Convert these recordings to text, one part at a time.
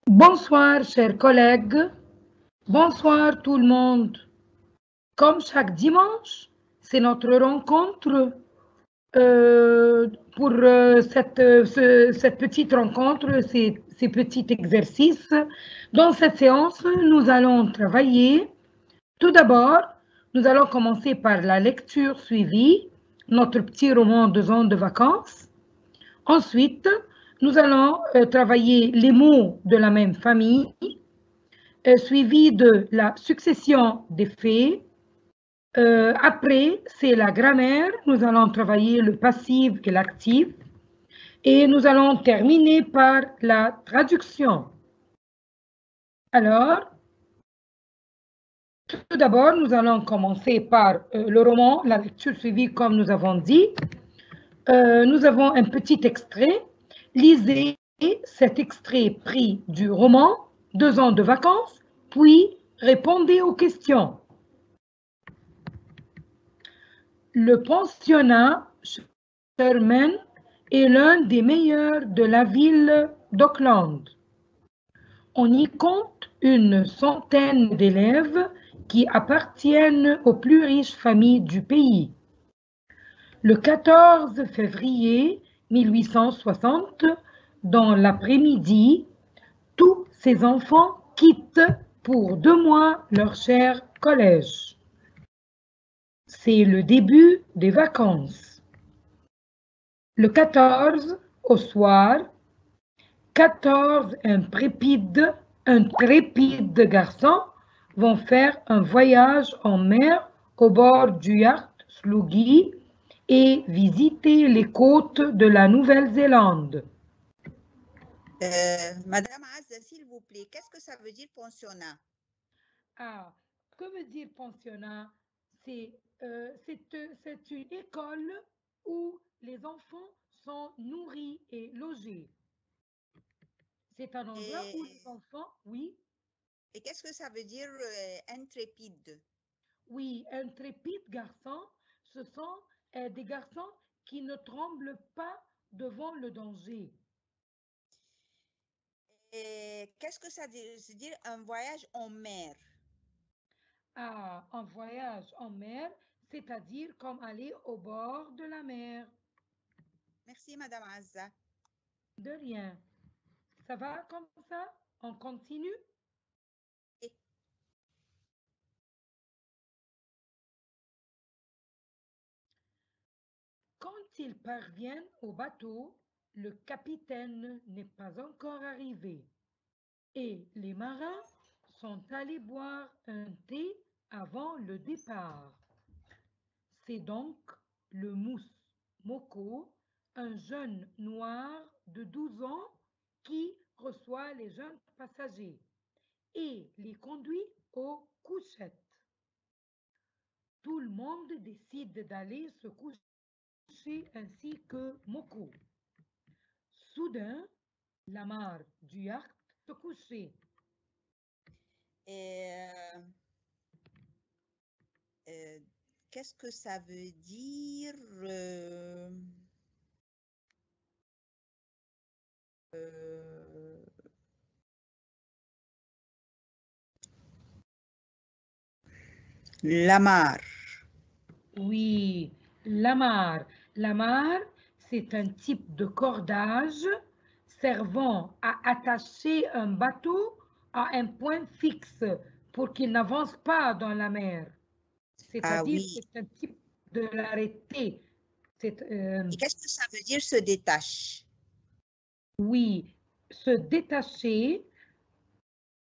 Bonsoir, chers collègues. Bonsoir, tout le monde. Comme chaque dimanche, c'est notre rencontre. Pour cette petite rencontre, ces petits exercices. Dans cette séance, nous allons travailler. Tout d'abord, nous allons commencer par la lecture suivie, notre petit roman 2 ans de vacances. Ensuite, nous allons travailler les mots de la même famille, suivi de la succession des faits. Après, c'est la grammaire. Nous allons travailler le passif et l'actif. Et nous allons terminer par la traduction. Alors, tout d'abord, nous allons commencer par le roman, la lecture suivie comme nous avons dit. Nous avons un petit extrait. Lisez cet extrait pris du roman 2 ans de vacances, puis répondez aux questions. Le pensionnat Sherman est l'un des meilleurs de la ville d'Auckland. On y compte une centaine d'élèves qui appartiennent aux plus riches familles du pays. Le 14 février 1860, dans l'après-midi, tous ces enfants quittent pour 2 mois leur cher collège. C'est le début des vacances. Le 14, au soir, 14 intrépides garçons vont faire un voyage en mer au bord du yacht Sluggy et visiter les côtes de la Nouvelle-Zélande. Madame Azza, s'il vous plaît, qu'est-ce que ça veut dire pensionnat? Ah, que veut dire pensionnat? C'est une école où les enfants sont nourris et logés. C'est un endroit où les enfants, oui. Et qu'est-ce que ça veut dire intrépide? Oui, intrépides garçons, ce sont des garçons qui ne tremblent pas devant le danger. Et qu'est-ce que ça veut dire un voyage en mer? Ah, un voyage en mer, c'est-à-dire comme aller au bord de la mer. Merci, Madame Azza. De rien. Ça va comme ça? On continue? Et Quand ils parviennent au bateau, le capitaine n'est pas encore arrivé et les marins sont allés boire un thé avant le départ. C'est donc le mousse Moko, un jeune noir de 12 ans qui reçoit les jeunes passagers et les conduit aux couchettes. Tout le monde décide d'aller se coucher ainsi que Moko. Soudain, la mare du yacht se couchait. Qu'est-ce que ça veut dire la mare? Oui, la mare. La mare, c'est un type de cordage servant à attacher un bateau à un point fixe pour qu'il n'avance pas dans la mer. C'est-à-dire oui. c'est un type de l'arrêté. Et qu'est-ce que ça veut dire se détache? Oui, se détacher,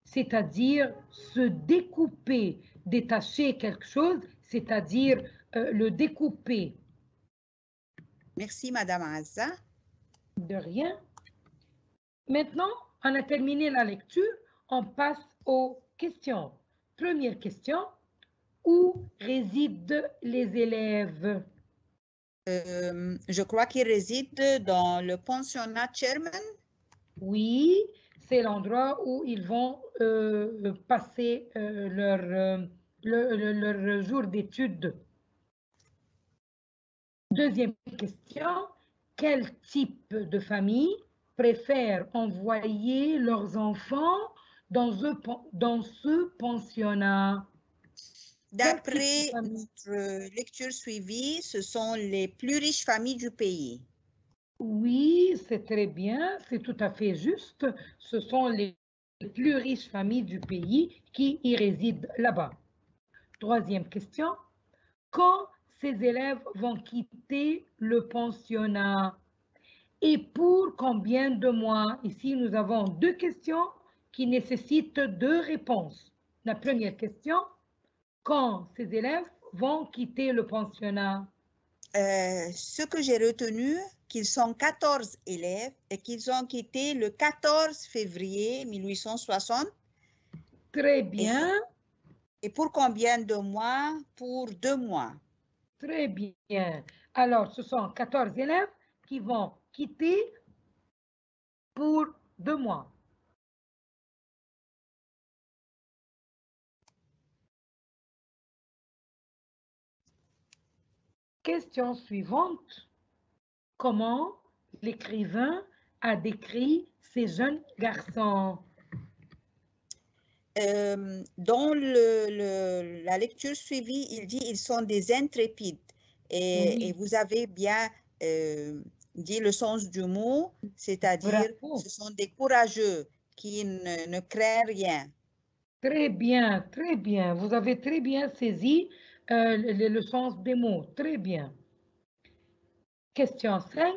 c'est-à-dire se découper. Détacher quelque chose, c'est-à-dire le découper. Merci, Madame Azza. De rien. Maintenant, on a terminé la lecture. On passe aux questions. Première question. Où résident les élèves? Je crois qu'ils résident dans le pensionnat Sherman. Oui, c'est l'endroit où ils vont passer leur jour d'études. Deuxième question. Quel type de famille préfèrent envoyer leurs enfants dans ce pensionnat? D'après notre lecture suivie, ce sont les plus riches familles du pays. Oui, c'est très bien, c'est tout à fait juste. Ce sont les plus riches familles du pays qui y résident là-bas. Troisième question. Quand ces élèves vont quitter le pensionnat et pour combien de mois? Ici, nous avons deux questions qui nécessitent deux réponses. La première question, quand ces élèves vont quitter le pensionnat? Ce que j'ai retenu, qu'ils sont 14 élèves et qu'ils ont quitté le 14 février 1860. Très bien. Et pour combien de mois? Pour 2 mois. Très bien. Alors, ce sont 14 élèves qui vont quitter pour 2 mois. Question suivante. Comment l'écrivain a décrit ces jeunes garçons? Dans la lecture suivie, il dit ils sont des intrépides. Et vous avez bien dit le sens du mot, c'est-à-dire ce sont des courageux qui ne craignent rien. Très bien, très bien. Vous avez très bien saisi le sens des mots. Très bien. Question 5.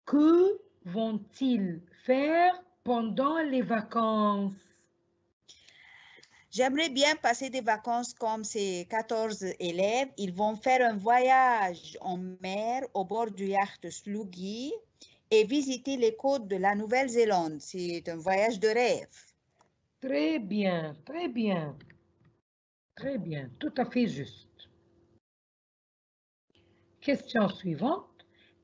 Que vont-ils faire pendant les vacances? J'aimerais bien passer des vacances comme ces 14 élèves. Ils vont faire un voyage en mer au bord du yacht Sluggy et visiter les côtes de la Nouvelle-Zélande. C'est un voyage de rêve. Très bien, très bien. Très bien, tout à fait juste. Question suivante.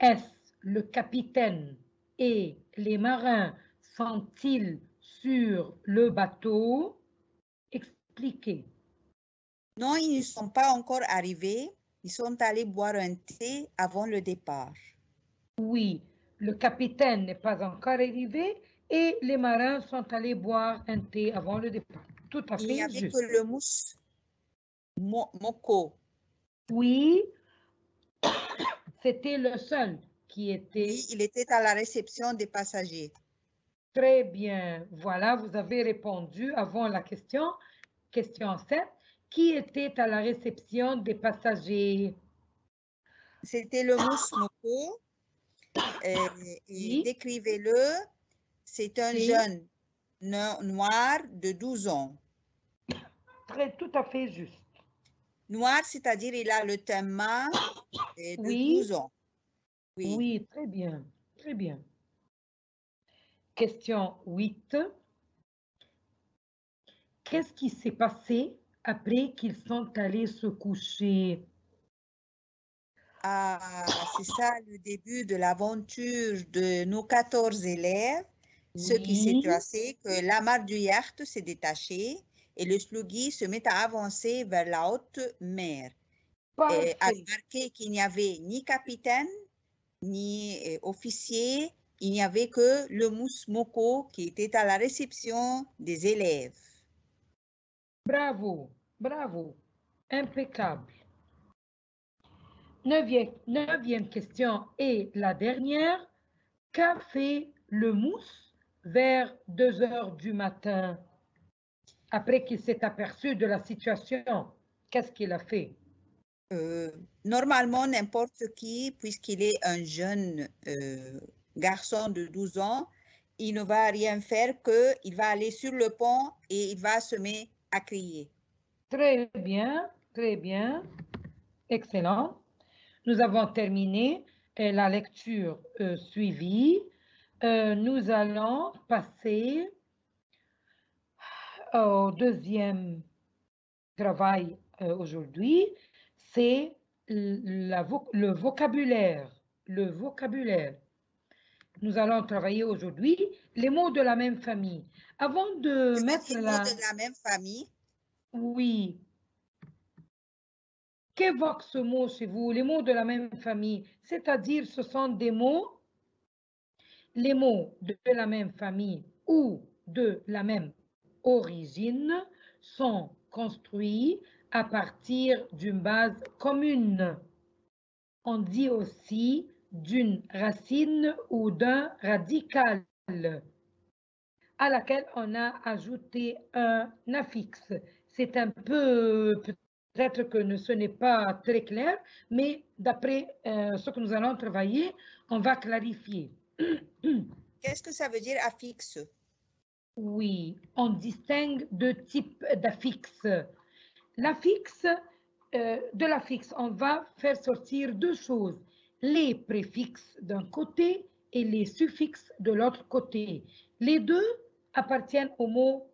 Est-ce le capitaine et les marins sont-ils sur le bateau? Expliquez. Non, ils ne sont pas encore arrivés. Ils sont allés boire un thé avant le départ. Oui, le capitaine n'est pas encore arrivé et les marins sont allés boire un thé avant le départ. Tout à Il n'y fait avait juste. que le mousse Moko. Oui, c'était le seul qui était. Oui, il était à la réception des passagers. Très bien. Voilà, vous avez répondu avant la question. Question 7. Qui était à la réception des passagers? C'était le mousse Moko. Et Oui, décrivez-le. C'est un c'est jeune noir de 12 ans. tout à fait juste. Noir, c'est-à-dire il a le teint mat de Oui, 12 ans. Oui. oui, très bien, très bien. Question 8. Qu'est-ce qui s'est passé après qu'ils sont allés se coucher? Ah, c'est ça le début de l'aventure de nos 14 élèves. Ce qui s'est Oui, passé, que l'amarre du yacht s'est détachée et le sluggy se met à avancer vers la haute mer. Et à parfait. remarquer qu'il n'y avait ni capitaine, ni officier, il n'y avait que le mousse Moko qui était à la réception des élèves. Bravo, bravo. Impeccable. Neuvième question et la dernière. Qu'a fait le mousse vers 2 heures du matin après qu'il s'est aperçu de la situation? Qu'est-ce qu'il a fait? Normalement, n'importe qui, puisqu'il est un jeune garçon de 12 ans, il ne va rien faire qu'il va aller sur le pont et il va se mettre à crier. Très bien, excellent. Nous avons terminé la lecture suivie. Nous allons passer au deuxième travail aujourd'hui. C'est le vocabulaire. Le vocabulaire. Nous allons travailler aujourd'hui les mots de la même famille. Avant de mettre C'est-à-dire mots la... de la même famille. Oui. Qu'évoque ce mot chez vous? Les mots de la même famille. C'est-à-dire, ce sont des mots Les mots de la même famille ou de la même origine sont construits à partir d'une base commune. On dit aussi d'une racine ou d'un radical à laquelle on a ajouté un affixe. C'est un peu, peut-être que ce n'est pas très clair, mais d'après ce que nous allons travailler, on va clarifier. Qu'est-ce que ça veut dire affixe? Oui, on distingue deux types d'affixes. L'affixe, de l'affixe, on va faire sortir deux choses, les préfixes d'un côté et les suffixes de l'autre côté. Les deux appartiennent au mot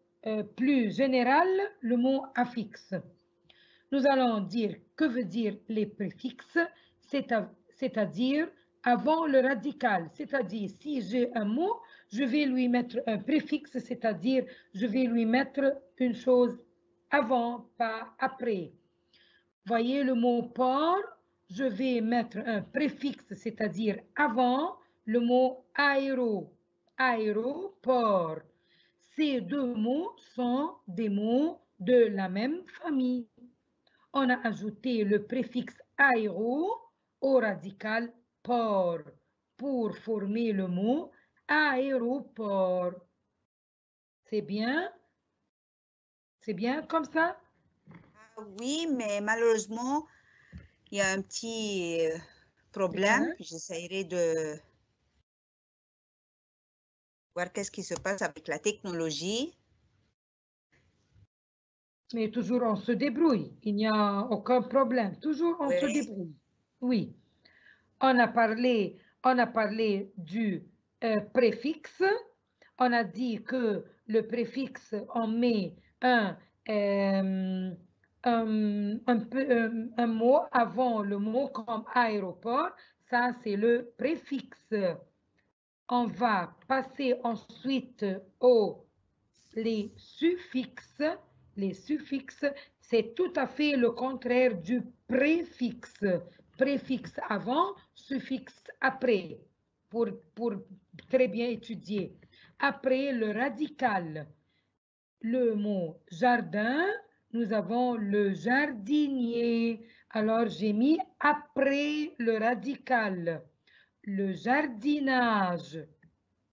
plus général, le mot affixe. Nous allons dire que veut dire les préfixes, c'est-à-dire avant le radical, c'est-à-dire si j'ai un mot, je vais lui mettre un préfixe, c'est-à-dire je vais lui mettre une chose avant, pas après. Voyez le mot port, je vais mettre un préfixe, c'est-à-dire avant le mot aéro, aéroport. Ces deux mots sont des mots de la même famille. On a ajouté le préfixe aéro au radical port pour former le mot aéroport. C'est bien? C'est bien comme ça? Ah oui, mais malheureusement, il y a un petit problème. J'essaierai de voir qu'est-ce qui se passe avec la technologie. Mais toujours on se débrouille, il n'y a aucun problème, toujours on se débrouille. Oui, on a parlé du préfixe, on a dit que le préfixe, on met un mot avant le mot comme aéroport, ça c'est le préfixe. On va passer ensuite les suffixes. Les suffixes, c'est tout à fait le contraire du préfixe. Préfixe avant, suffixe après, pour très bien étudier. Après le radical, le mot jardin, nous avons le jardinier. Alors, j'ai mis après le radical. Le jardinage,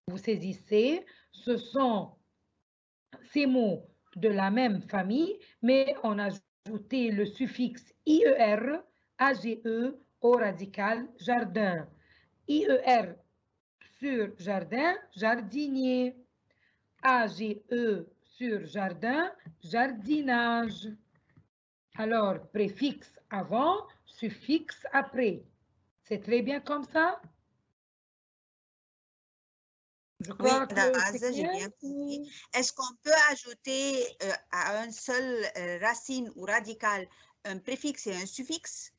vous saisissez, ce sont ces mots de la même famille, mais on a ajouté le suffixe IER, AGE au radical jardin. IER sur jardin, jardinier. AGE sur jardin, jardinage. Alors, préfixe avant, suffixe après. C'est très bien comme ça? Je crois que j'ai bien compris. Est-ce qu'on peut ajouter à un seul racine ou radical un préfixe et un suffixe?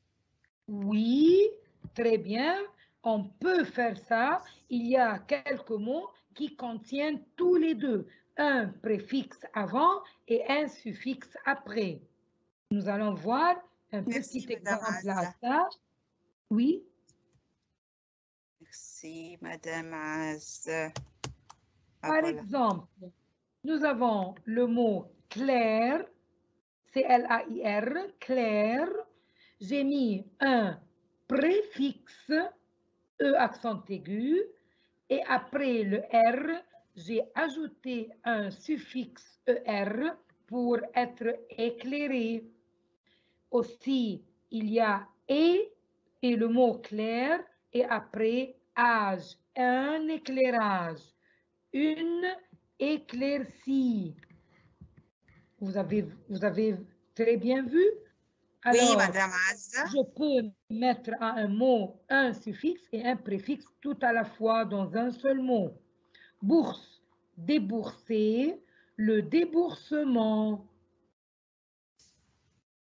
Oui, très bien. On peut faire ça. Il y a quelques mots qui contiennent tous les deux un préfixe avant et un suffixe après. Nous allons voir un petit exemple à ça. Oui. Merci, Madame Az. Par exemple, nous avons le mot clair, C-L-A-I-R, clair. J'ai mis un préfixe, E accent aigu, et après le R, j'ai ajouté un suffixe ER pour être éclairé. Aussi, il y a et le mot clair, et après âge, un éclairage, une éclaircie. Vous avez très bien vu? Alors, oui, Madame Az. Je peux mettre à un mot un suffixe et un préfixe tout à la fois dans un seul mot. Bourse, débourser, le déboursement.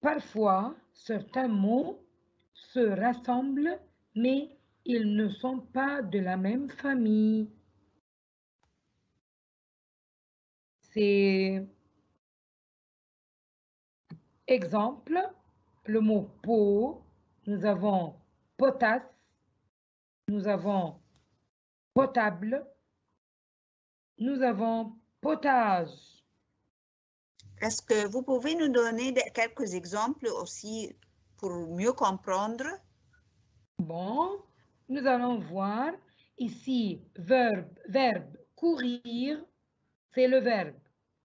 Parfois, certains mots se rassemblent, mais ils ne sont pas de la même famille. C'est exemple, le mot pot, nous avons potasse, nous avons potable. Nous avons potage. Est-ce que vous pouvez nous donner quelques exemples aussi pour mieux comprendre? Bon, nous allons voir ici verbe courir, c'est le verbe.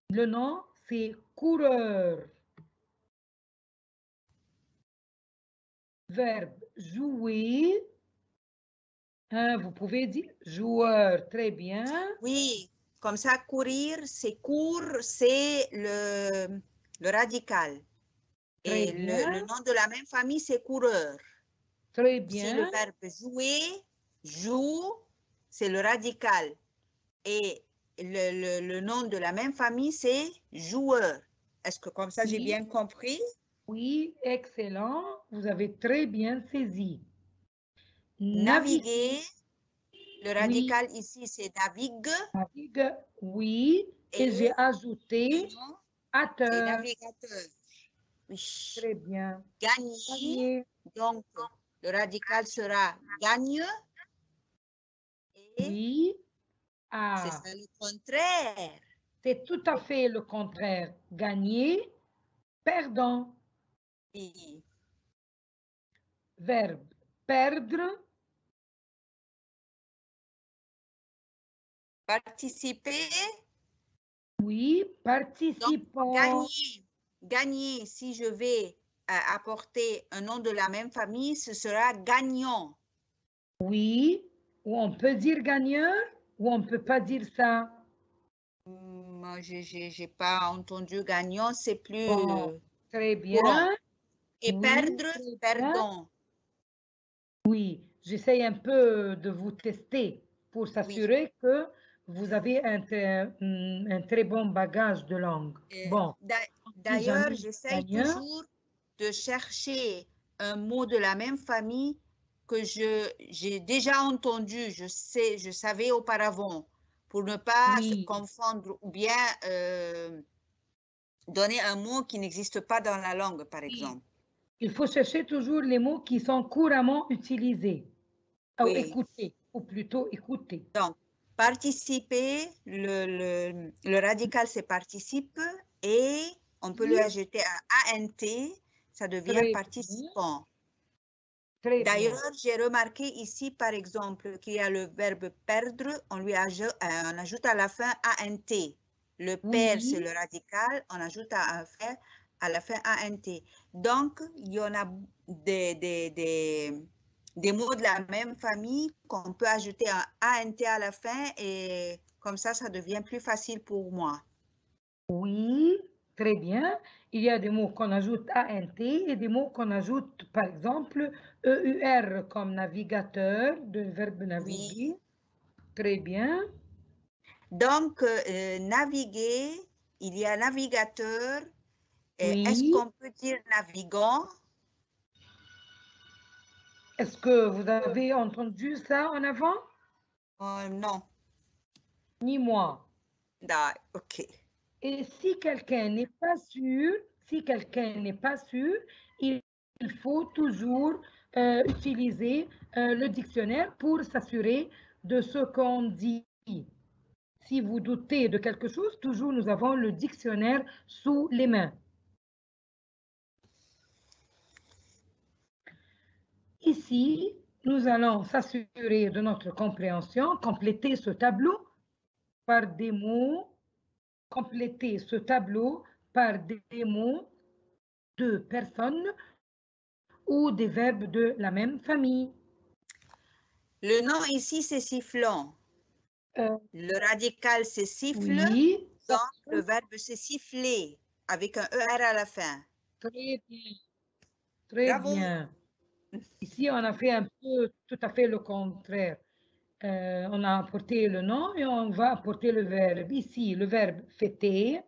Le nom, c'est coureur. Verbe jouer. Hein, vous pouvez dire joueur, très bien. Oui, comme ça, courir, c'est court, c'est le radical. Très Et bien. le nom de la même famille, c'est coureur. Très Si le bien. verbe jouer, joue, c'est le radical. Et le nom de la même famille, c'est joueur. Est-ce que comme ça, j'ai Oui. bien compris? Oui, excellent. Vous avez très bien saisi. Naviguer, le Oui, radical ici, c'est navigue. navigue, oui. Et j'ai Le ajouté nom, c'est ateur. navigateur. Oui. Très bien. Gagner, Gagner. donc le radical sera gagne. Et Oui. c'est Ah, ça le contraire. c'est tout à fait le contraire. Gagner, perdant. Oui. Verbe perdre. Participer, Oui, donc participant. gagner. Gagner, si je vais apporter un nom de la même famille, ce sera gagnant. Oui, ou on peut dire gagneur, ou on ne peut pas dire ça. Moi, je n'ai pas entendu gagnant, c'est plus Bon, très courant. bien. Et Oui, perdre, très bien. perdant. Oui, j'essaye un peu de vous tester pour Oui. s'assurer que vous avez un très bon bagage de langue. Bon, D'ailleurs, j'essaye gagneur. toujours de chercher un mot de la même famille que j'ai déjà entendu, je savais auparavant, pour ne pas se Oui, confondre ou bien donner un mot qui n'existe pas dans la langue, par oui. exemple. Il faut chercher toujours les mots qui sont couramment utilisés. Ou Oui. écouter, ou plutôt écouter. Donc, participer, le radical, c'est participe et on peut lui Oui, ajouter un ANT, ça devient très bien, participant. très bien. D'ailleurs, j'ai remarqué ici, par exemple, qu'il y a le verbe perdre, on ajoute à la fin ANT. Le perdre, c'est Oui, le radical, on ajoute à la fin ANT. Donc, il y en a des mots de la même famille qu'on peut ajouter un ANT à la fin et comme ça devient plus facile pour moi. oui, très bien. Il y a des mots qu'on ajoute ANT et des mots qu'on ajoute, par exemple, EUR comme navigateur, de verbe naviguer. Oui. Très bien. Donc, naviguer, il y a navigateur. Est-ce Oui. qu'on peut dire navigant? Est-ce que vous avez entendu ça en avant? Non. Ni moi. OK. Et si quelqu'un n'est pas sûr, il faut toujours utiliser le dictionnaire pour s'assurer de ce qu'on dit. Si vous doutez de quelque chose, toujours nous avons le dictionnaire sous les mains. Ici, nous allons s'assurer de notre compréhension, compléter ce tableau par des mots, compléter ce tableau par des mots de personnes ou des verbes de la même famille. Le nom ici, c'est sifflant. Le radical, c'est siffle. Oui. Donc, le verbe, c'est siffler avec un ER à la fin. Très bien. Très Bravo. bien. Ici, on a fait un peu tout à fait le contraire. On a apporté le nom et on va apporter le verbe. Ici, le verbe fêter,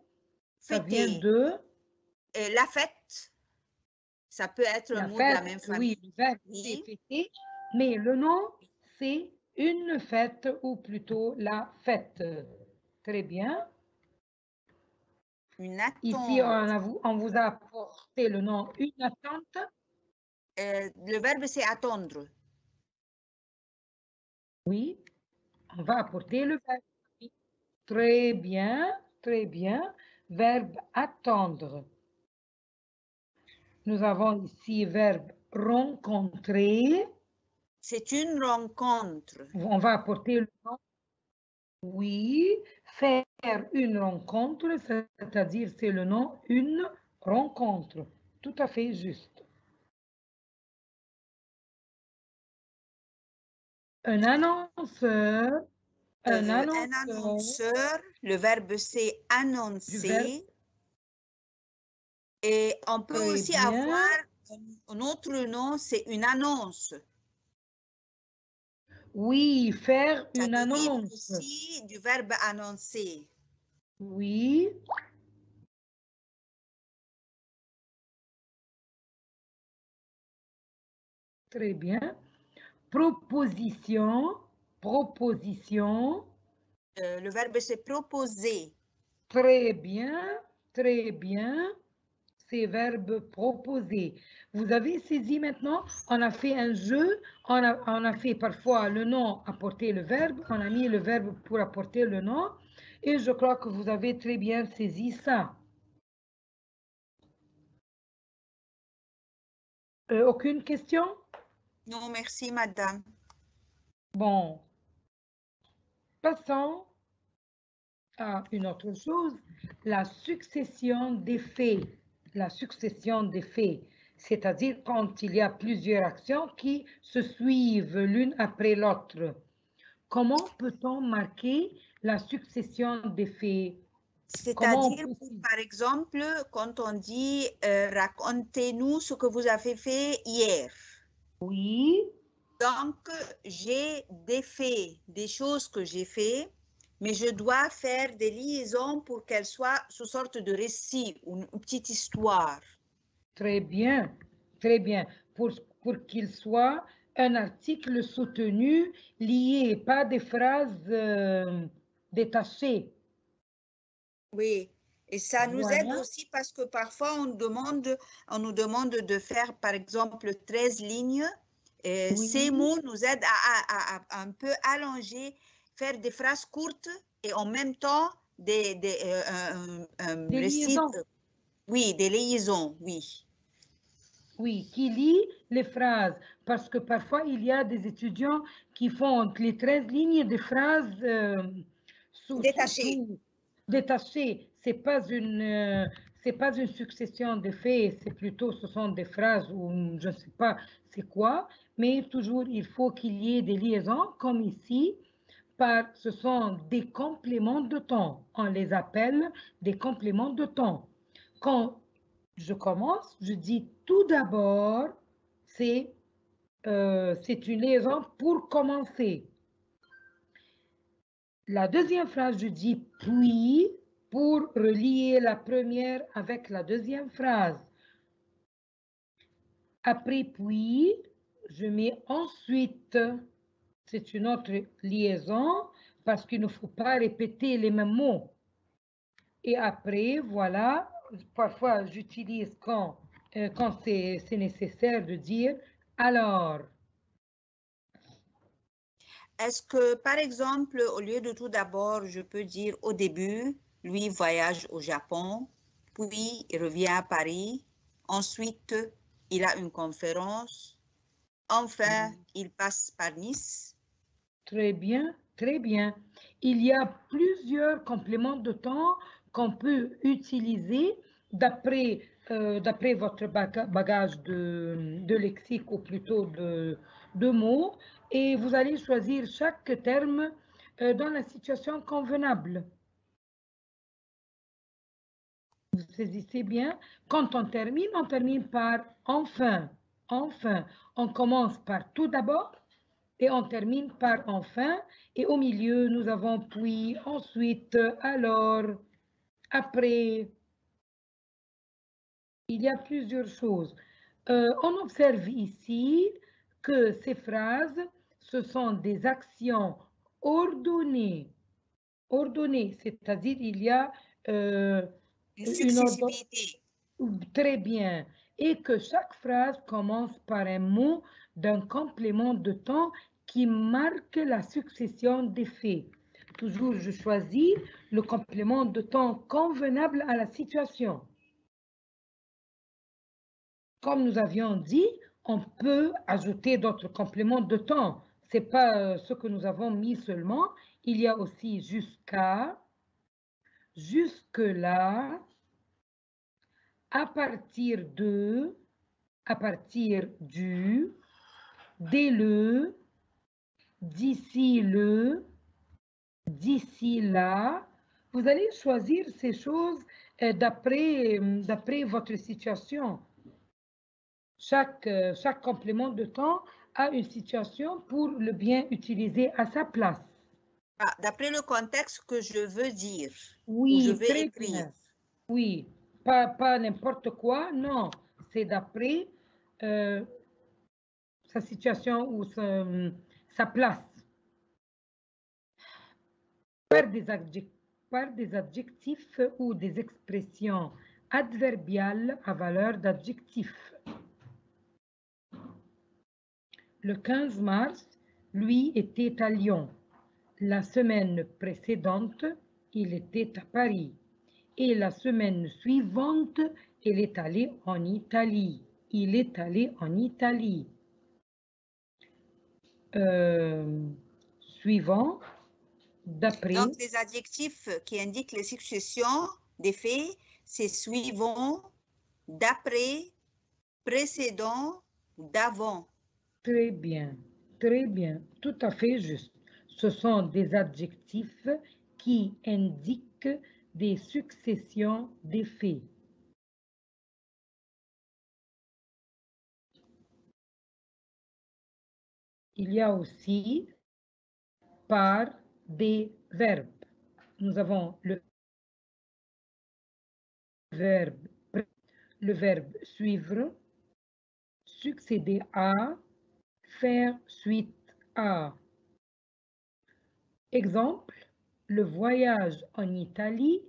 ça vient Fêter. de La fête, ça peut être un la mot de la fête. même Oui, famille. le verbe c'est Oui. fêter, mais le nom, c'est une fête ou plutôt la fête. Très bien. Une Ici, attente. on vous a apporté le nom une attente. Le verbe, c'est attendre. Oui. On va apporter le verbe. Très bien, très bien. Verbe attendre. Nous avons ici verbe rencontrer. C'est une rencontre. On va apporter le nom. Oui, faire une rencontre, c'est-à-dire c'est le nom une rencontre. Tout à fait juste. Un annonceur. Un annonceur, le verbe c'est annoncer. Et on peut aussi avoir un autre nom, c'est une annonce. Oui, faire une annonce. Aussi du verbe annoncer. Oui. Très bien. Proposition. Proposition. Le verbe c'est proposer. Très bien, très bien. C'est verbe proposer. Vous avez saisi maintenant, on a fait un jeu, on a fait parfois le nom apporter le verbe, on a mis le verbe pour apporter le nom, et je crois que vous avez très bien saisi ça. Aucune question? Non, merci, madame. Bon. Passons à une autre chose, la succession des faits. La succession des faits, c'est-à-dire quand il y a plusieurs actions qui se suivent l'une après l'autre. Comment peut-on marquer la succession des faits? C'est-à-dire, par exemple, quand on dit racontez-nous ce que vous avez fait hier. Oui. Donc, j'ai des faits, des choses que j'ai fait, mais je dois faire des liaisons pour qu'elles soient sous sorte de récit ou une petite histoire. Très bien, très bien. Pour qu'il soit un article soutenu, lié, pas des phrases détachées. Oui, et ça nous aide aussi parce que parfois on nous demande de faire par exemple 13 lignes. Et ces mots nous aident à un peu allonger, faire des phrases courtes et en même temps des liaisons. Oui, des liaisons, oui. Oui, qui lit les phrases, parce que parfois il y a des étudiants qui font les 13 lignes de phrases détachées. C'est pas une succession de faits, c'est plutôt ce sont des phrases ou je ne sais pas c'est quoi, mais toujours il faut qu'il y ait des liaisons comme ici. Ce sont des compléments de temps. On les appelle des compléments de temps. Quand je commence, je dis tout d'abord, c'est une liaison pour commencer. La deuxième phrase, je dis puis pour relier la première avec la deuxième phrase. Après puis, je mets ensuite. C'est une autre liaison parce qu'il ne faut pas répéter les mêmes mots. Et après, voilà, parfois j'utilise quand c'est nécessaire de dire alors. Est-ce que, par exemple, au lieu de tout d'abord, je peux dire au début, lui voyage au Japon, puis il revient à Paris, ensuite il a une conférence, enfin il passe par Nice. Très bien, très bien. Il y a plusieurs compléments de temps qu'on peut utiliser d'après votre bagage de lexique ou plutôt de mots et vous allez choisir chaque terme dans la situation convenable. Vous saisissez bien? Quand on termine par enfin. Enfin, on commence par tout d'abord et on termine par enfin. Et au milieu, nous avons puis, ensuite, alors, après. Il y a plusieurs choses. On observe ici que ces phrases, ce sont des actions ordonnées. Ordonnées, c'est-à-dire il y a une successivité. Très bien. Et que chaque phrase commence par un mot d'un complément de temps qui marque la succession des faits. Toujours, je choisis le complément de temps convenable à la situation. Comme nous avions dit, on peut ajouter d'autres compléments de temps. Ce n'est pas ce que nous avons mis seulement. Il y a aussi jusqu'à, jusque-là, à partir de, à partir du, dès le, d'ici le, d'ici là. Vous allez choisir ces choses d'après votre situation. Chaque complément de temps a une situation pour le bien utiliser à sa place. Ah, d'après le contexte que je veux dire, oui, ou je veux très écrire. Bien. Oui, pas n'importe quoi, non. C'est d'après sa situation ou sa place. Par des adjectifs ou des expressions adverbiales à valeur d'adjectif. Le 15 mars, lui était à Lyon. La semaine précédente, il était à Paris. Et la semaine suivante, il est allé en Italie. Il est allé en Italie. Suivant, d'après. Donc, les adjectifs qui indiquent les successions des faits, c'est suivant, d'après, précédent, d'avant. Très bien, tout à fait juste. Ce sont des adjectifs qui indiquent des successions des faits. Il y a aussi par des verbes. Nous avons le verbe suivre, succéder à, faire suite à. Exemple, le voyage en Italie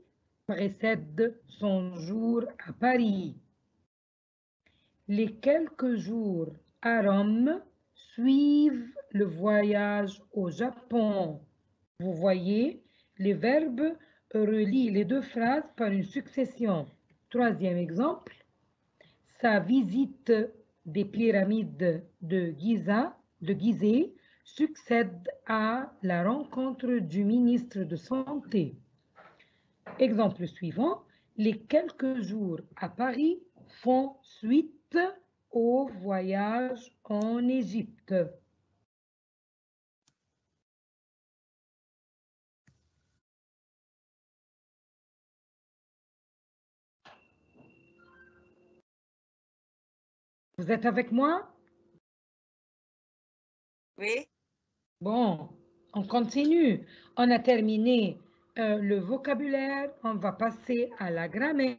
précède son jour à Paris. Les quelques jours à Rome suivent le voyage au Japon. Vous voyez, les verbes relient les deux phrases par une succession. Troisième exemple, sa visite des pyramides de Gizeh succède à la rencontre du ministre de Santé. Exemple suivant, les quelques jours à Paris font suite au voyage en Égypte. Vous êtes avec moi? Oui. Bon, on continue. On a terminé le vocabulaire. On va passer à la grammaire.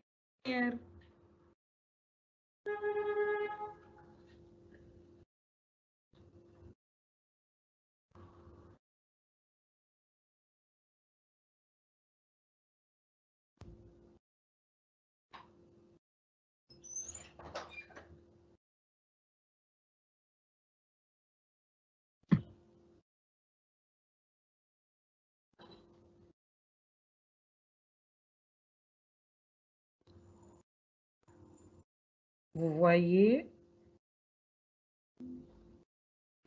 Vous voyez?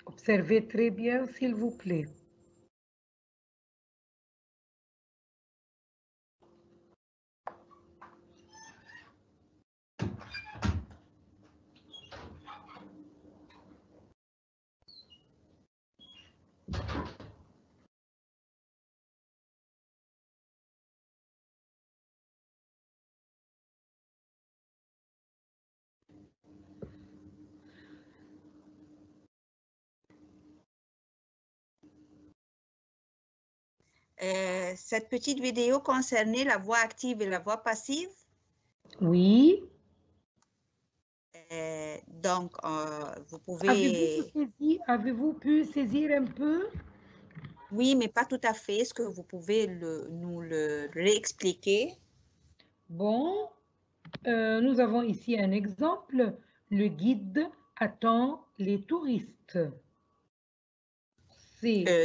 Observez très bien, s'il vous plaît. Cette petite vidéo concernait la voix active et la voix passive. Oui. Donc, vous pouvez... Avez-vous pu saisir un peu? Oui, mais pas tout à fait. Est-ce que vous pouvez nous le réexpliquer? Bon, nous avons ici un exemple. Le guide attend les touristes.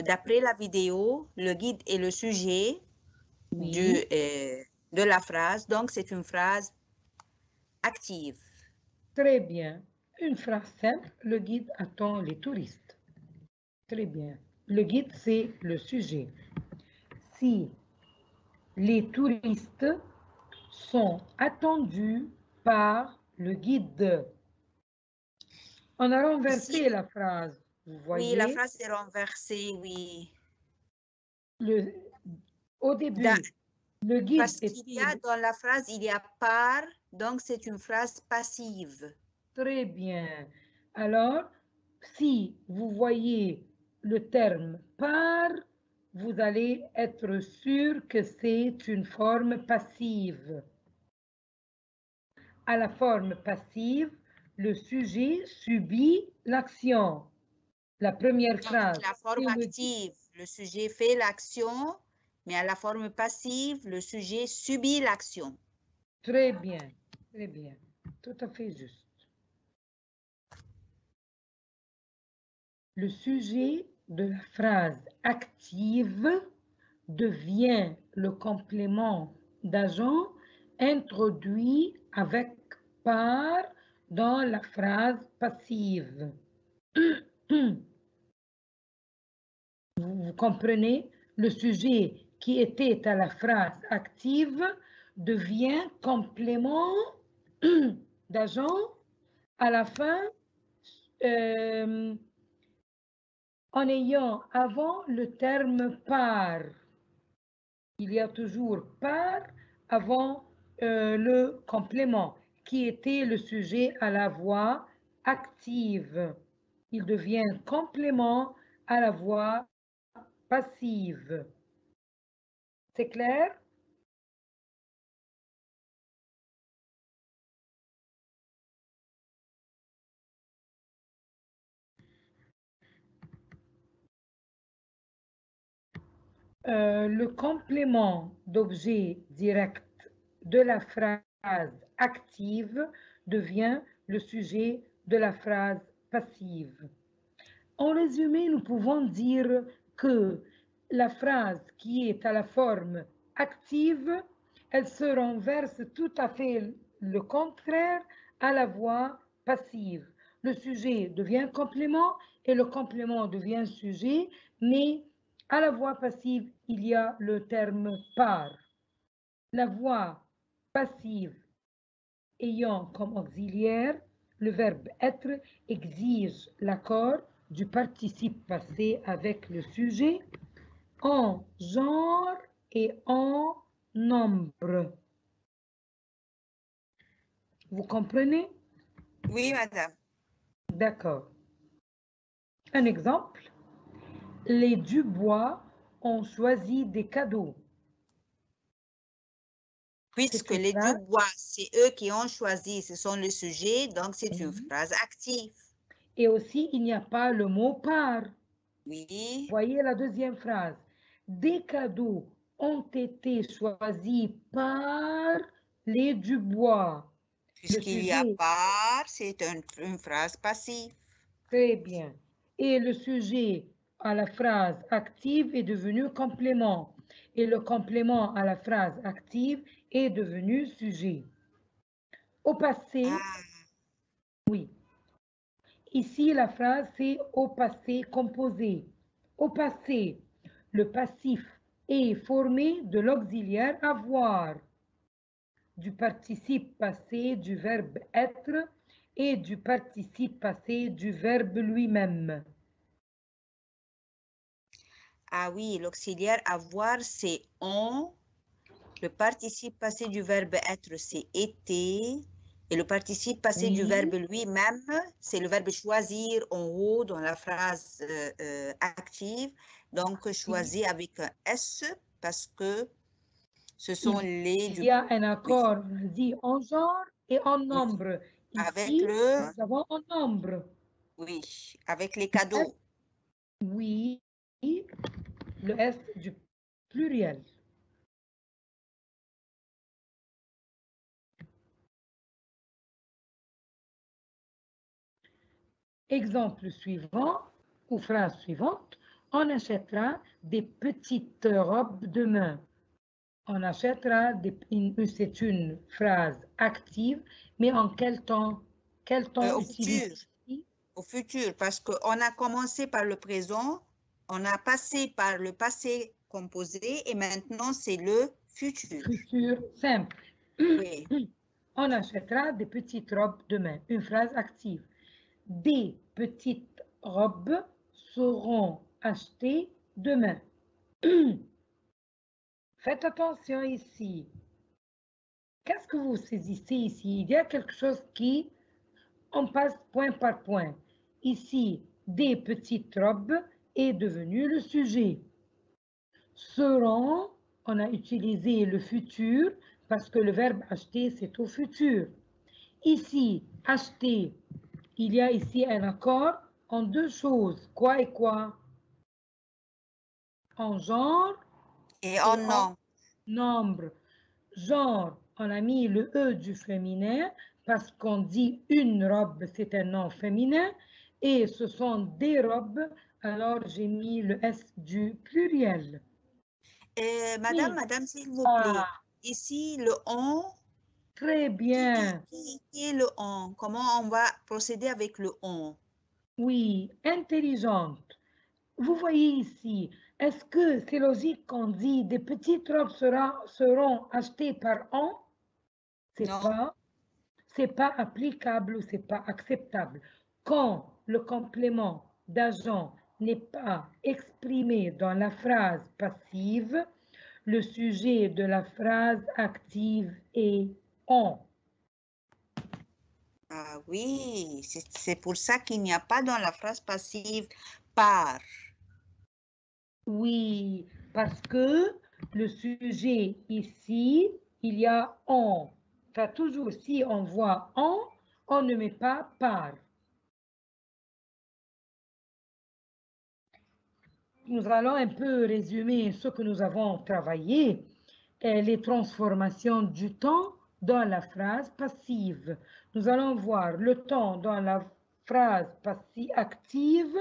d'après la vidéo, le guide est le sujet de la phrase. Donc, c'est une phrase active. Très bien. Une phrase simple, le guide attend les touristes. Très bien. Le guide, c'est le sujet. Si les touristes sont attendus par le guide. On a renversé la phrase, vous voyez? Oui, la phrase est renversée, oui. Au début, le guide parce qu'il y a dans la phrase, il y a par, donc c'est une phrase passive. Très bien. Alors, si vous voyez le terme par, vous allez être sûr que c'est une forme passive. À la forme passive, le sujet subit l'action. La première phrase. La forme active, le sujet fait l'action, mais à la forme passive, le sujet subit l'action. Très bien, tout à fait juste. Le sujet de la phrase active devient le complément d'agent introduit avec par dans la phrase passive. Vous comprenez? Le sujet qui était à la phrase active devient complément d'agent à la fin en ayant avant le terme par. Il y a toujours par avant le complément qui était le sujet à la voix active. Il devient complément à la voix passive. C'est clair? Le complément d'objet direct de la phrase active devient le sujet de la phrase passive. En résumé, nous pouvons dire que la phrase qui est à la forme active, elle se renverse tout à fait le contraire à la voix passive. Le sujet devient complément et le complément devient sujet, mais à la voix passive, il y a le terme par. La voix passive ayant comme auxiliaire le verbe être exige l'accord du participe passé avec le sujet en genre et en nombre. Vous comprenez? Oui, madame. D'accord. Un exemple. Les Dubois ont choisi des cadeaux. Puisque les Dubois, c'est eux qui ont choisi, ce sont le sujet, donc c'est une phrase active. Et aussi, il n'y a pas le mot par. Oui. Voyez la deuxième phrase. Des cadeaux ont été choisis par les Dubois. Puisqu'il y a par, c'est une phrase passive. Très bien. Et le sujet à la phrase active est devenu complément. Et le complément à la phrase active est devenu sujet. Au passé, oui. Ici, la phrase, c'est au passé composé. Au passé, le passif est formé de l'auxiliaire avoir, du participe passé du verbe être et du participe passé du verbe lui-même. Ah oui, l'auxiliaire avoir, c'est on. Le participe passé du verbe être, c'est été. Et le participe passé du verbe lui-même, c'est le verbe choisir en haut dans la phrase active. Donc, choisir avec un S parce que ce sont les... Il y a un accord dit en genre et en nombre. Ici, avec le... nous avons en nombre. Oui, avec les cadeaux. Oui, le S du pluriel. Exemple suivant ou phrase suivante. On achètera des petites robes demain. On achètera c'est une phrase active, mais en quel temps? Quel temps Au utilise futur. Au futur, parce qu'on a commencé par le présent, on a passé par le passé composé et maintenant c'est le futur. Futur simple. Oui. On achètera des petites robes demain. Une phrase active. Des petites robes seront achetées demain. Faites attention ici. Qu'est-ce que vous saisissez ici? Il y a quelque chose qui, on passe point par point. Ici, des petites robes est devenu le sujet. Seront, on a utilisé le futur parce que le verbe acheter, c'est au futur. Ici, acheter, il y a ici un accord en deux choses. Quoi et quoi? En genre Et en nombre. nombre. Genre, on a mis le E du féminin parce qu'on dit une robe, c'est un nom féminin. Et ce sont des robes, alors j'ai mis le S du pluriel. Madame, s'il vous plaît, ici le on. Très bien. Qui est le on? Comment on va procéder avec le on? Oui, intelligente. Vous voyez ici, est-ce que c'est logique qu'on dit des petites robes seront achetées par an? C'est pas applicable ou c'est pas acceptable. Quand le complément d'agent n'est pas exprimé dans la phrase passive, le sujet de la phrase active est on. Ah oui, c'est pour ça qu'il n'y a pas dans la phrase passive par. Oui, parce que le sujet ici, il y a on. Enfin, toujours si on voit on ne met pas par. Nous allons un peu résumer ce que nous avons travaillé, les transformations du temps dans la phrase passive. Nous allons voir le temps dans la phrase passive active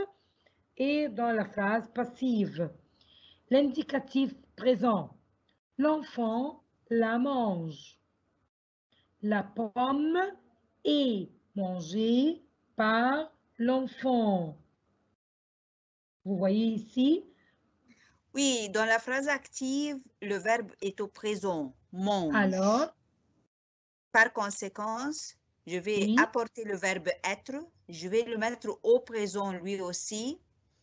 et dans la phrase passive. L'indicatif présent. L'enfant la mange. La pomme est mangée par l'enfant. Vous voyez ici? Oui, dans la phrase active, le verbe est au présent, mange. Alors? Par conséquent, je vais Oui. apporter le verbe être, je vais le mettre au présent lui aussi.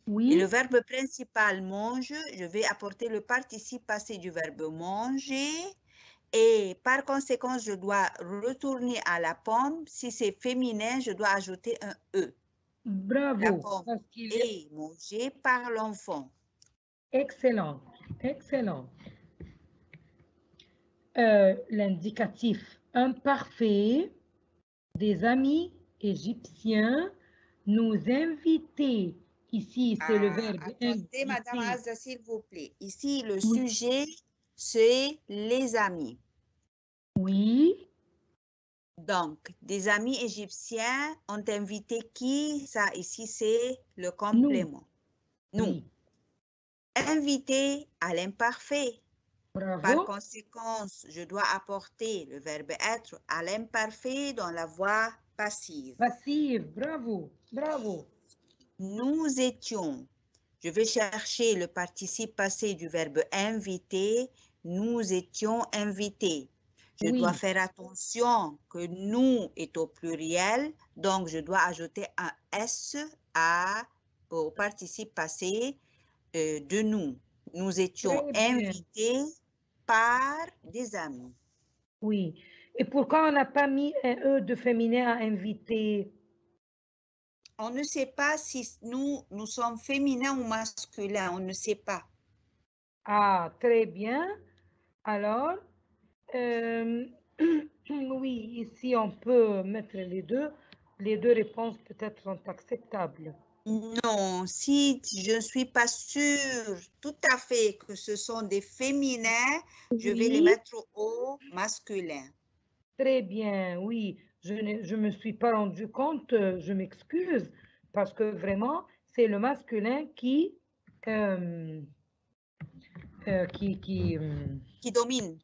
Oui. Et le verbe principal mange, je vais apporter le participe passé du verbe manger. Et par conséquent, je dois retourner à la pomme. Si c'est féminin, je dois ajouter un E. Bravo. La pomme est mangée par l'enfant. Excellent, excellent. L'indicatif imparfait des amis égyptiens nous inviter. Ici, c'est le verbe attendez, inviter. Madame Azza, s'il vous plaît. Ici, le sujet, c'est les amis. Oui. Donc, des amis égyptiens ont invité qui? Ça, ici, c'est le complément. Nous. Oui. Inviter à l'imparfait. Bravo. Par conséquent, je dois apporter le verbe être à l'imparfait dans la voie passive. Passive, bravo, bravo. Nous étions. Je vais chercher le participe passé du verbe inviter. Nous étions invités. Je dois faire attention que nous est au pluriel, donc je dois ajouter un S au participe passé de nous. Nous étions invités par des amis. Oui. Et pourquoi on n'a pas mis un E de féminin à inviter? On ne sait pas si nous sommes féminins ou masculins, on ne sait pas. Ah, très bien. Alors, oui, ici on peut mettre les deux. Les deux réponses peut-être sont acceptables. Non, si je ne suis pas sûre tout à fait que ce sont des féminins, je vais les mettre au masculin. Très bien, oui. Je ne me suis pas rendu compte, je m'excuse, parce que vraiment, c'est le masculin qui Qui domine.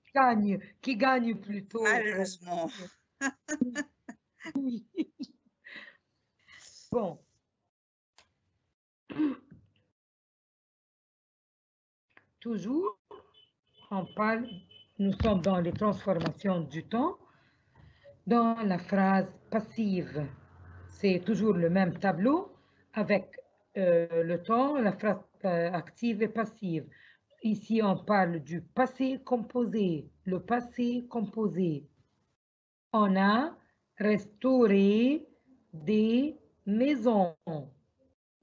Qui gagne plutôt. Malheureusement. Oui. Bon. Toujours, on parle, nous sommes dans les transformations du temps. Dans la phrase passive, c'est toujours le même tableau avec le temps, la phrase active et passive. Ici, on parle du passé composé. Le passé composé. On a restauré des maisons.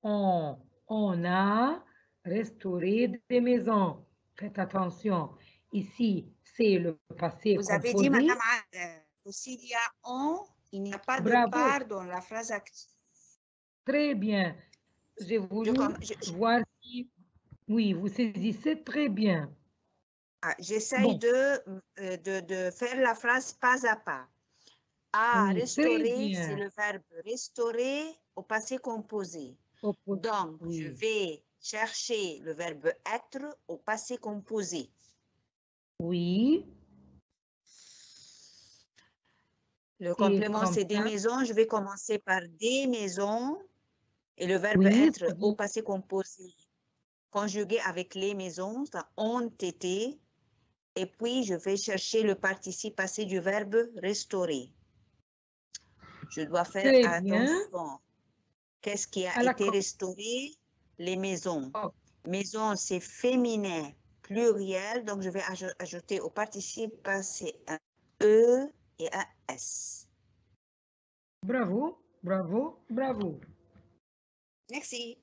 On a restauré des maisons. Faites attention. Ici, c'est le passé composé. Vous avez dit, Madame, s'il y a on, il n'y a pas de part dans la phrase active. Très bien. J'ai voulu voir si... Oui, vous saisissez très bien. J'essaye de faire la phrase pas à pas. Restaurer, c'est le verbe restaurer au passé composé. Donc, je vais chercher le verbe être au passé composé. Oui. Le complément, c'est des maisons. Je vais commencer par des maisons. Et le verbe être au passé composé, conjugué avec les maisons, ça ont été. Et puis, je vais chercher le participe passé du verbe restaurer. Je dois faire attention. Qu'est-ce qui a été restauré? Les maisons. Maison, c'est féminin, pluriel. Donc, je vais ajouter au participe passé un E et un S. Bravo, bravo, bravo. Merci.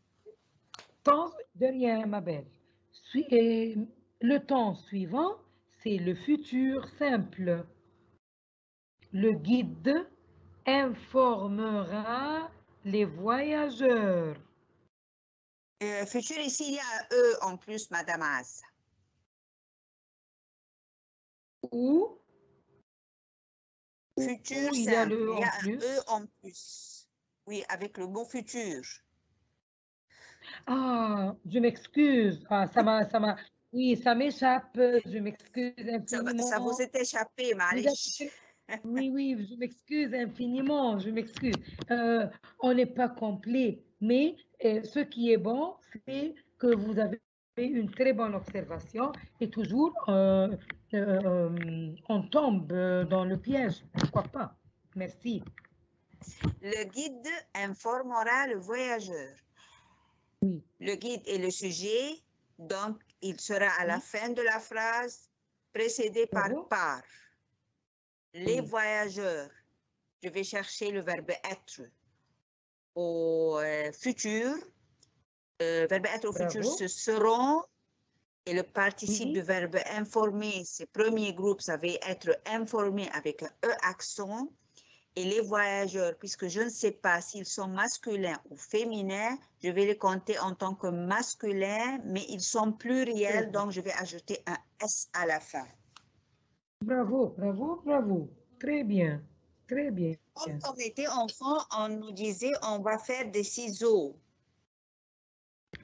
Temps de rien, ma belle. Le temps suivant, c'est le futur simple. Le guide informera les voyageurs. Futur, ici, il y a un E en plus, Madame As. Où? Futur il simple. y a le Il y a en plus. un E en plus. Oui, avec le mot futur. Je m'excuse. Oui, ça m'échappe. Je m'excuse infiniment. Ça vous est échappé, Marie. Oui, je m'excuse infiniment. Je m'excuse. On n'est pas complet, mais ce qui est bon, c'est que vous avez une très bonne observation et toujours on tombe dans le piège. Pourquoi pas? Merci. Le guide informera le voyageur. Oui. Le guide est le sujet, donc il sera à la fin de la phrase, précédé par. Les voyageurs, je vais chercher le verbe être au futur. Verbe être au futur, ce seront. Et le participe du verbe informer, c'est premier groupe, ça va être informé avec un E accent. Et les voyageurs, puisque je ne sais pas s'ils sont masculins ou féminins, je vais les compter en tant que masculins, mais ils sont pluriels, donc je vais ajouter un S à la fin. Bravo, bravo, bravo. Très bien, très bien. Quand on était enfant, on nous disait on va faire des ciseaux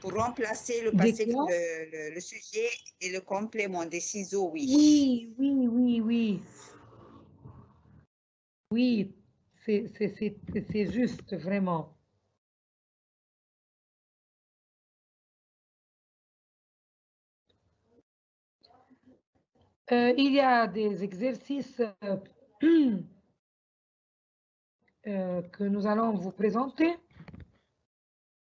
pour remplacer le passé, le sujet et le complément des ciseaux, oui. Oui. Oui, c'est juste, vraiment. Il y a des exercices que nous allons vous présenter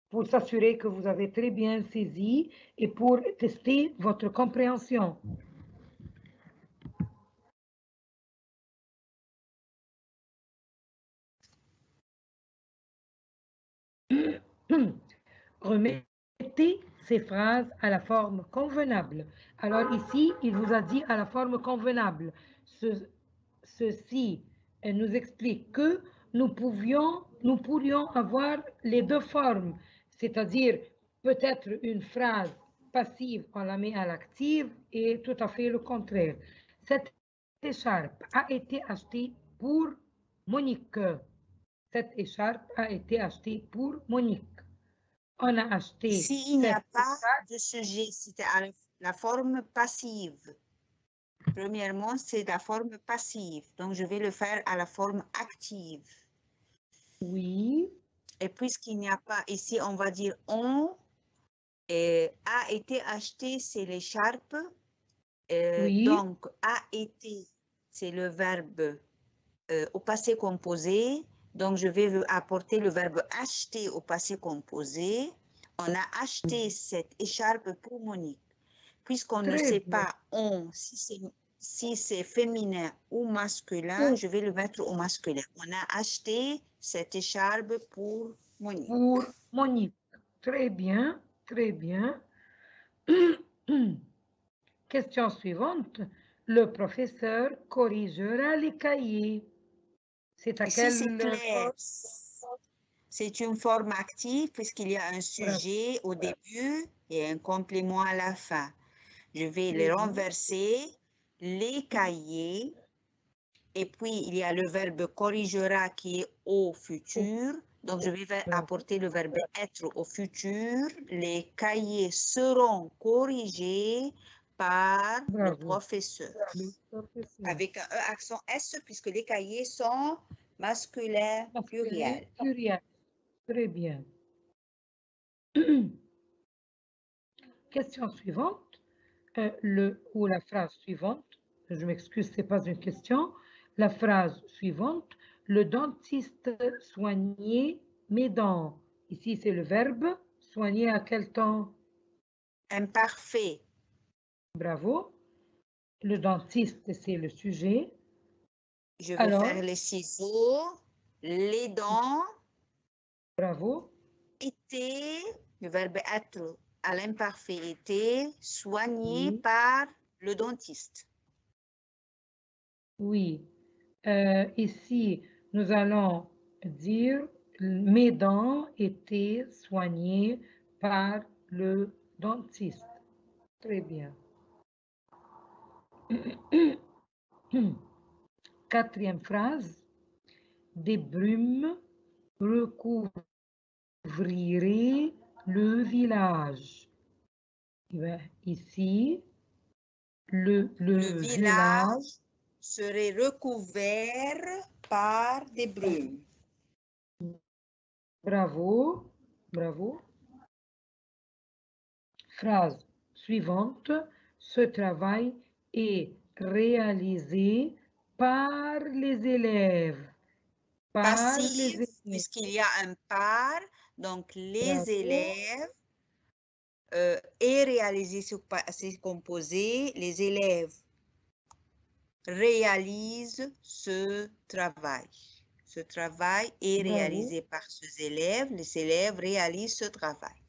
pour s'assurer que vous avez très bien saisi et pour tester votre compréhension. Remettez ces phrases à la forme convenable. Alors ici, il vous a dit à la forme convenable. Ceci nous explique que nous pourrions avoir les deux formes, c'est-à-dire peut-être une phrase passive, on la met à l'active et tout à fait le contraire. Cette écharpe a été achetée pour Monique. Cette écharpe a été achetée pour Monique. On a acheté. Ici, il n'y a pas de sujet, c'était la forme passive. Premièrement, c'est la forme passive. Donc, je vais le faire à la forme active. Oui. Et puisqu'il n'y a pas, ici, on va dire on a été acheté, c'est l'écharpe. Oui. Donc, a été, c'est le verbe au passé composé. Donc, je vais apporter le verbe acheter au passé composé. On a acheté cette écharpe pour Monique. Puisqu'on ne sait pas on, si c'est féminin ou masculin, je vais le mettre au masculin. On a acheté cette écharpe pour Monique. Pour Monique. Très bien, très bien. Question suivante. Le professeur corrigera les cahiers. C'est à Ici, c'est quelle clair. C'est une forme active puisqu'il y a un sujet au début et un complément à la fin. Je vais les renverser, les cahiers, et puis il y a le verbe corrigera qui est au futur. Donc, je vais apporter le verbe être au futur. Les cahiers seront corrigés par le professeur. Avec un E accent S puisque les cahiers sont masculins pluriels. Très bien. Question suivante. Ou la phrase suivante. Je m'excuse, ce n'est pas une question. La phrase suivante. Le dentiste soignait mes dents. Ici, c'est le verbe. Soigner à quel temps? Imparfait. Bravo. Le dentiste, c'est le sujet. Je vais faire les ciseaux, les dents. Bravo. Était, le verbe être à l'imparfait était, soigné par le dentiste. Oui. Ici, nous allons dire mes dents étaient soignées par le dentiste. Très bien. Quatrième phrase. Des brumes recouvriraient le village. Ici, le village serait recouvert par des brumes. Bravo, bravo. Phrase suivante. Ce travail est réalisé par les élèves. Passif, puisqu'il y a un par, donc les élèves, est réalisé sur passé composé, les élèves réalisent ce travail. Ce travail est réalisé par ces élèves, les élèves réalisent ce travail.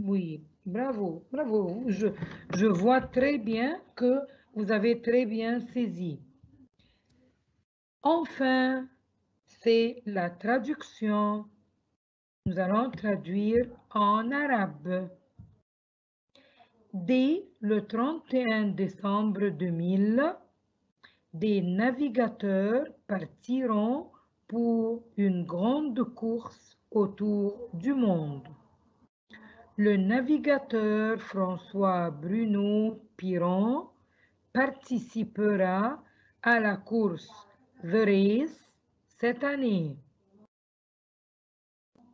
Oui, bravo, bravo. Je vois très bien que vous avez très bien saisi. Enfin, c'est la traduction. Nous allons traduire en arabe. Dès le 31 décembre 2000, des navigateurs partiront pour une grande course autour du monde. Le navigateur François Bruno Piron participera à la course The Race cette année.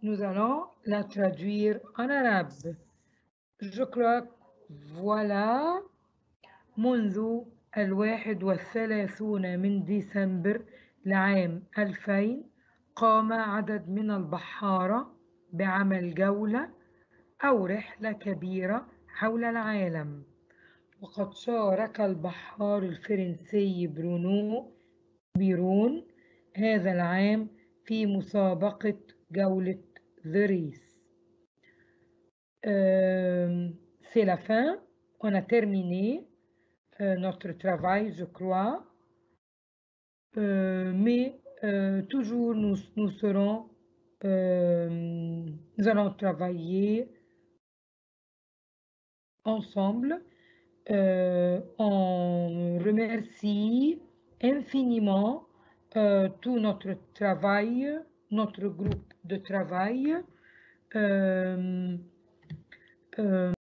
Nous allons la traduire en arabe. Je crois que voilà. منذ 31 من ديسمبر لعام 2000 قام عدد من البحارة بعمل جولة أو رحلة كبيرة حول العالم، وقد شارك البحار الفرنسي برونو بيرون هذا العام في مسابقة جولة The Race. C'est la fin, on a terminé notre travail, je crois, mais toujours nous serons, nous allons travailler ensemble. On remercie infiniment tout notre travail, notre groupe de travail. euh, euh,